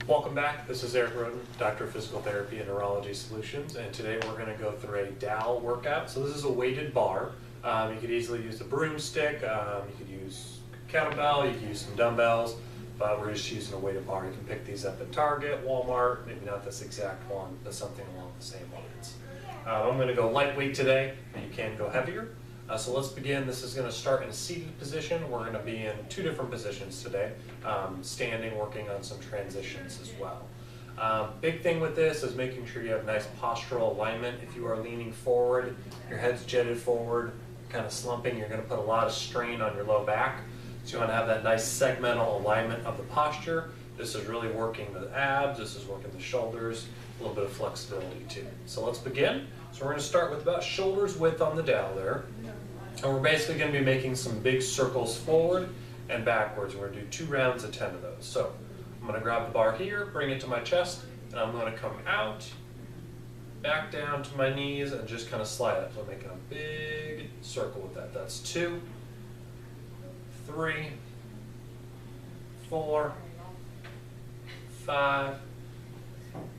Welcome back. This is Eric Roden, Doctor of Physical Therapy and Neurology Solutions, and today we're going to go through a Dowel workout. So this is a weighted bar. You could easily use a broomstick, you could use kettlebell, you could use some dumbbells, but we're just using a weighted bar. You can pick these up at Target, Walmart, maybe not this exact one, but something along the same lines. I'm going to go lightweight today, but you can go heavier. So let's begin. This is going to start in a seated position. We're going to be in two different positions today, standing, working on some transitions as well. Big thing with this is making sure you have nice postural alignment. If you are leaning forward, your head's jetted forward, kind of slumping, you're going to put a lot of strain on your low back. So you want to have that nice segmental alignment of the posture. This is really working the abs, this is working the shoulders, a little bit of flexibility too. So let's begin. So we're going to start with about shoulders width on the dowel there. And we're basically going to be making some big circles forward and backwards. We're going to do 2 rounds of 10 of those. So I'm going to grab the bar here, bring it to my chest, and I'm going to come out, back down to my knees, and just kind of slide it. So I'm making a big circle with that. That's 2, 3, 4, 5,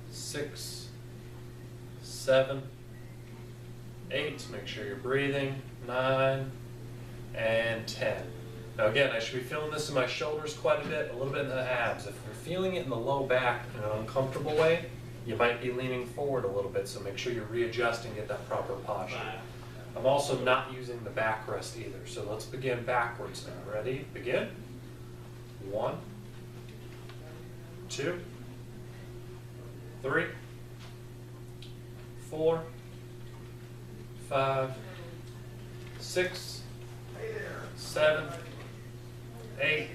6, 7, 8. Make sure you're breathing. 9 and 10. Now again, I should be feeling this in my shoulders quite a bit, a little bit in the abs. If you're feeling it in the low back in an uncomfortable way, you might be leaning forward a little bit, so make sure you readjust and get that proper posture. I'm also not using the backrest either, so let's begin backwards now. Ready? Begin. 1, 2, 3, 4, 5, 6, 7, 8,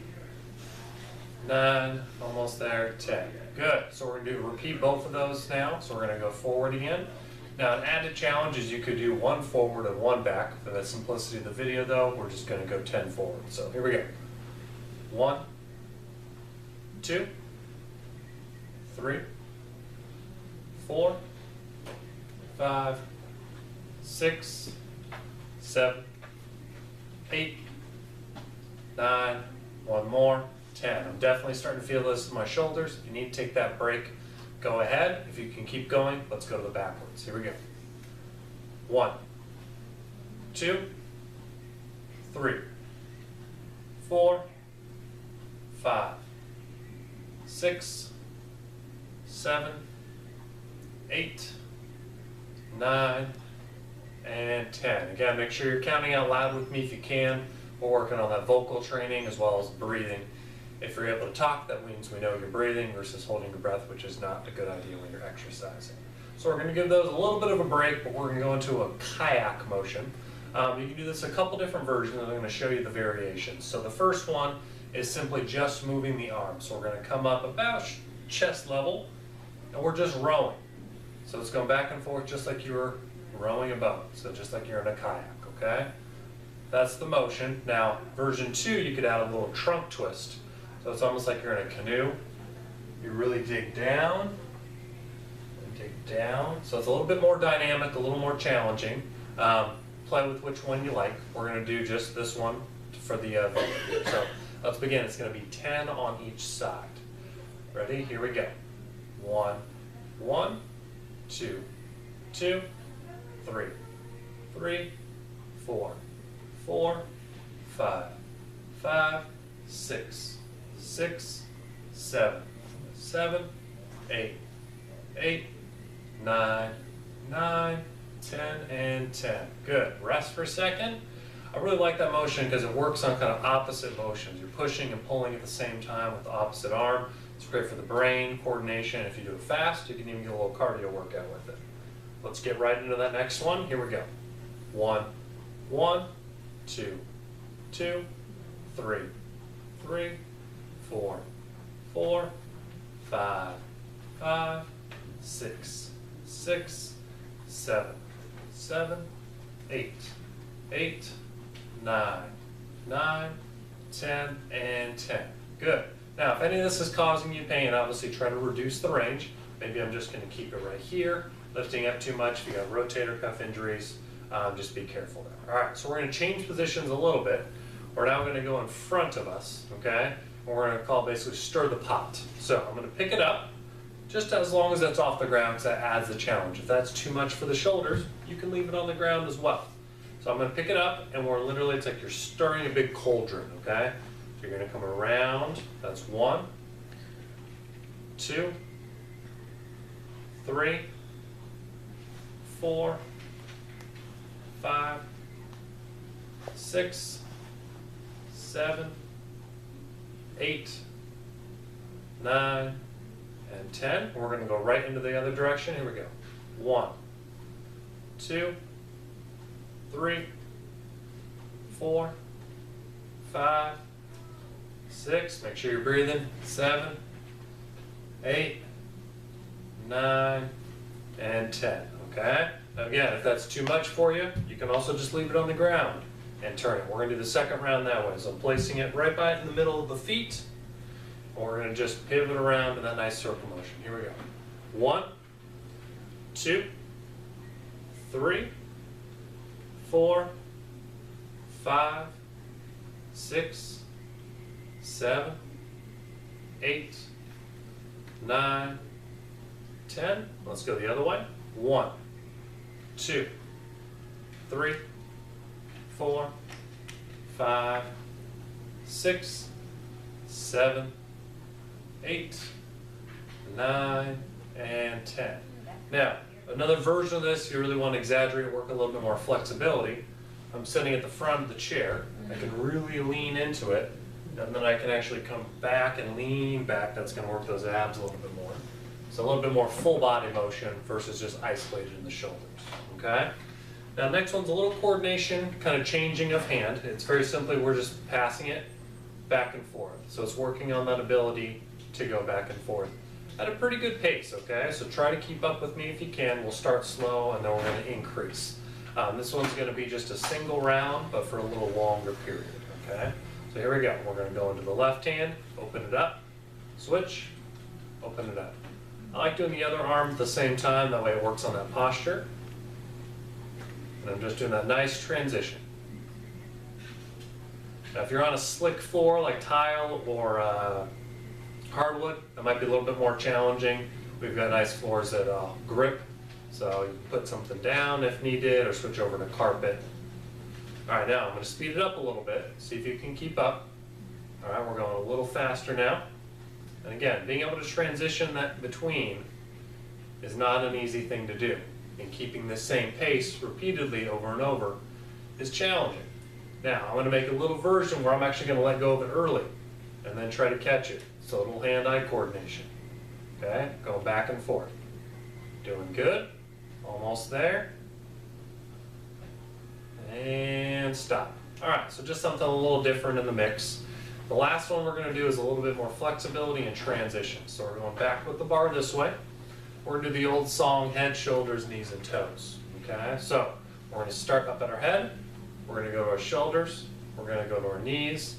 9, almost there, 10. Good. So we're going to repeat both of those now. So we're going to go forward again. Now an added challenge is you could do 1 forward and 1 back. For the simplicity of the video though, we're just going to go 10 forward. So here we go. 1, 2, 3, 4, 5, 6, 7, 8, 9, 1 more, 10. I'm definitely starting to feel this in my shoulders. If you need to take that break, go ahead. If you can keep going, let's go to the backwards. Here we go. 1, 2, 3, 4, 5, 6, 7, 8, 9, and 10. Again, make sure you're counting out loud with me if you can. We're working on that vocal training as well as breathing. If you're able to talk, that means we know you're breathing versus holding your breath, which is not a good idea when you're exercising. So we're going to give those a little bit of a break, but we're going to go into a kayak motion. You can do this a couple different versions, and I'm going to show you the variations. So the first one is simply just moving the arms. So we're going to come up about chest level, and we're just rowing. So it's going back and forth just like you were rowing a boat, so just like you're in a kayak, okay? That's the motion. Now, version 2, you could add a little trunk twist. So it's almost like you're in a canoe. You really dig down, and dig down. So it's a little bit more dynamic, a little more challenging. Play with which one you like. We're going to do just this one for the video. So let's begin. It's going to be 10 on each side. Ready? Here we go. 1, 1, 2, 2, 3, 3, 4, 4, 5, 5, 6, 6, 7, 7, 8, 8, 9, 9, 10, and 10. Good. Rest for a second. I really like that motion because it works on kind of opposite motions. You're pushing and pulling at the same time with the opposite arm. It's great for the brain, coordination. If you do it fast, you can even get a little cardio workout with it. Let's get right into that next one. Here we go. 1, 1, 2, 2, 3, 3, 4, 4, 5, 5, 6, 6, 7, 7, 8, 8, 9, 9, 10, and 10. Good. Now, if any of this is causing you pain, obviously try to reduce the range. Maybe I'm just going to keep it right here. Lifting up too much, if you got rotator cuff injuries, just be careful there. All right, so we're going to change positions a little bit. We're now going to go in front of us, okay? We're going to call basically stir the pot. So I'm going to pick it up just as long as that's off the ground, because that adds the challenge. If that's too much for the shoulders, you can leave it on the ground as well. So I'm going to pick it up, and we're literally, it's like you're stirring a big cauldron, okay? So you're going to come around. That's 1, 2, 3, 4, 5, 6, 7, 8, 9, and 10. We're going to go right into the other direction. Here we go. 1, 2, 3, 4, 5, 6. Make sure you're breathing. 7, 8, 9, and 10. Okay? Now again, if that's too much for you, you can also just leave it on the ground and turn it. We're going to do the second round that way. So I'm placing it right by in the middle of the feet. And we're going to just pivot around in that nice circle motion. Here we go. 1, 2, 3, 4, 5, 6, 7, 8, 9, 10. Let's go the other way. 1, 2, 3, 4, 5, 6, 7, 8, 9, and 10. Now, another version of this, if you really want to exaggerate, work a little bit more flexibility, I'm sitting at the front of the chair. I can really lean into it, and then I can actually come back and lean back. That's going to work those abs a little bit more. So a little bit more full body motion versus just isolated in the shoulders, okay? Now next one's a little coordination, kind of changing of hand. It's very simply, we're just passing it back and forth. So it's working on that ability to go back and forth at a pretty good pace, okay? So try to keep up with me if you can. We'll start slow and then we're going to increase. This one's going to be just a single round, but for a little longer period, okay? So here we go. We're going to go into the left hand, open it up, switch, open it up. I like doing the other arm at the same time, that way it works on that posture. And I'm just doing that nice transition. Now if you're on a slick floor like tile or hardwood, that might be a little bit more challenging. We've got nice floors that grip, so you can put something down if needed or switch over to carpet. All right, now I'm going to speed it up a little bit, see if you can keep up. All right, we're going a little faster now. And again, being able to transition that between is not an easy thing to do. And keeping the same pace repeatedly over and over is challenging. Now, I'm going to make a little version where I'm actually going to let go of it early and then try to catch it. So a little hand-eye coordination. Okay, going back and forth. Doing good. Almost there. And stop. All right, so just something a little different in the mix. The last one we're going to do is a little bit more flexibility and transition. So we're going back with the bar this way. We're going to do the old song, head, shoulders, knees, and toes. Okay, so we're going to start up at our head. We're going to go to our shoulders. We're going to go to our knees.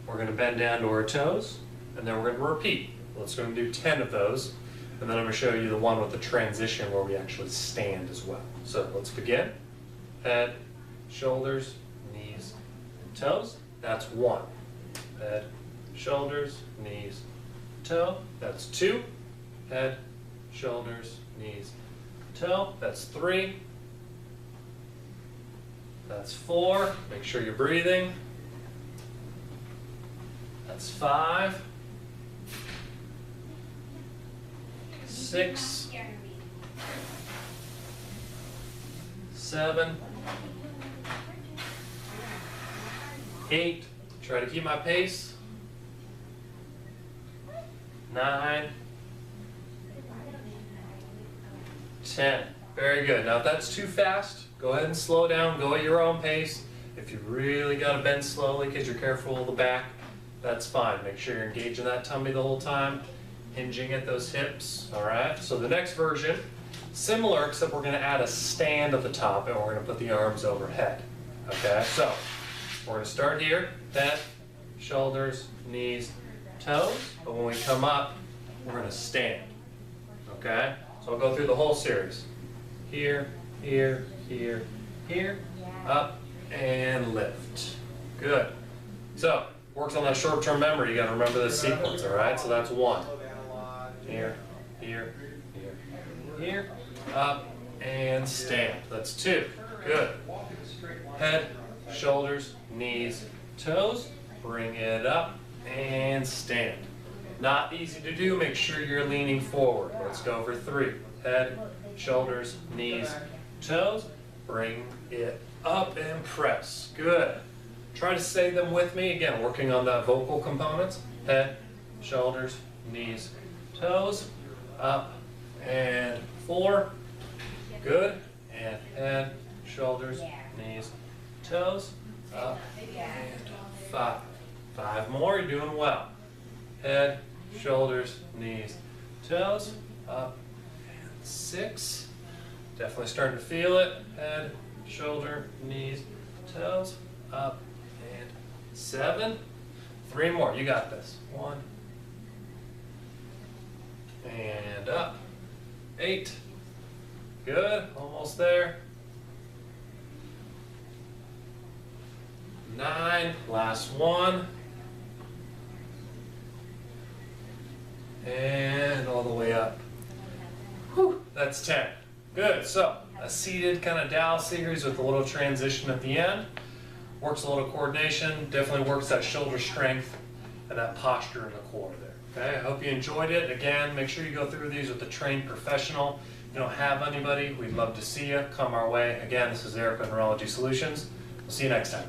We're going to bend down to our toes. And then we're going to repeat. Let's go and do 10 of those. And then I'm going to show you the one with the transition where we actually stand as well. So let's begin. Head, shoulders, knees, and toes. That's 1. Head, shoulders, knees, toe. That's 2. Head, shoulders, knees, toe. That's 3. That's 4. Make sure you're breathing. That's 5. 6. 7. 8. Try to keep my pace. 9. 10. Very good. Now if that's too fast, go ahead and slow down. Go at your own pace. If you really got to bend slowly because you're careful of the back, that's fine. Make sure you're engaging that tummy the whole time, hinging at those hips. All right. So the next version, similar, except we're going to add a stand at the top and we're going to put the arms overhead. Okay. So we're going to start here. Head, shoulders, knees, toes. But when we come up, we're going to stand. Okay. So I'll go through the whole series. Here, here, here, here, up, and lift. Good. So Works on that short-term memory. You got to remember the sequence, all right? So that's 1. Here, here, here, here, up, and stand. That's 2. Good. Head, shoulders, knees, toes. Bring it up and stand. Not easy to do. Make sure you're leaning forward. Let's go for 3. Head, shoulders, knees, toes. Bring it up and press. Good. Try to say them with me. Again, working on the vocal components. Head, shoulders, knees, toes. Up and 4. Good. And head, shoulders, knees, toes. Up and 5. 5 more. You're doing well. Head, shoulders, knees, toes. Up and 6. Definitely starting to feel it. Head, shoulder, knees, toes. Up and 7. 3 more. You got this. 1. And up. 8. Good. Almost there. 9. Last 1. And all the way up. Whew, that's 10. Good. So a seated kind of Dowel series with a little transition at the end. Works a little coordination. Definitely works that shoulder strength and that posture in the core there. Okay. I hope you enjoyed it. Again, make sure you go through these with a trained professional. If you don't have anybody, we'd love to see you. Come our way. Again, this is Eric with Neurology Solutions. We'll see you next time.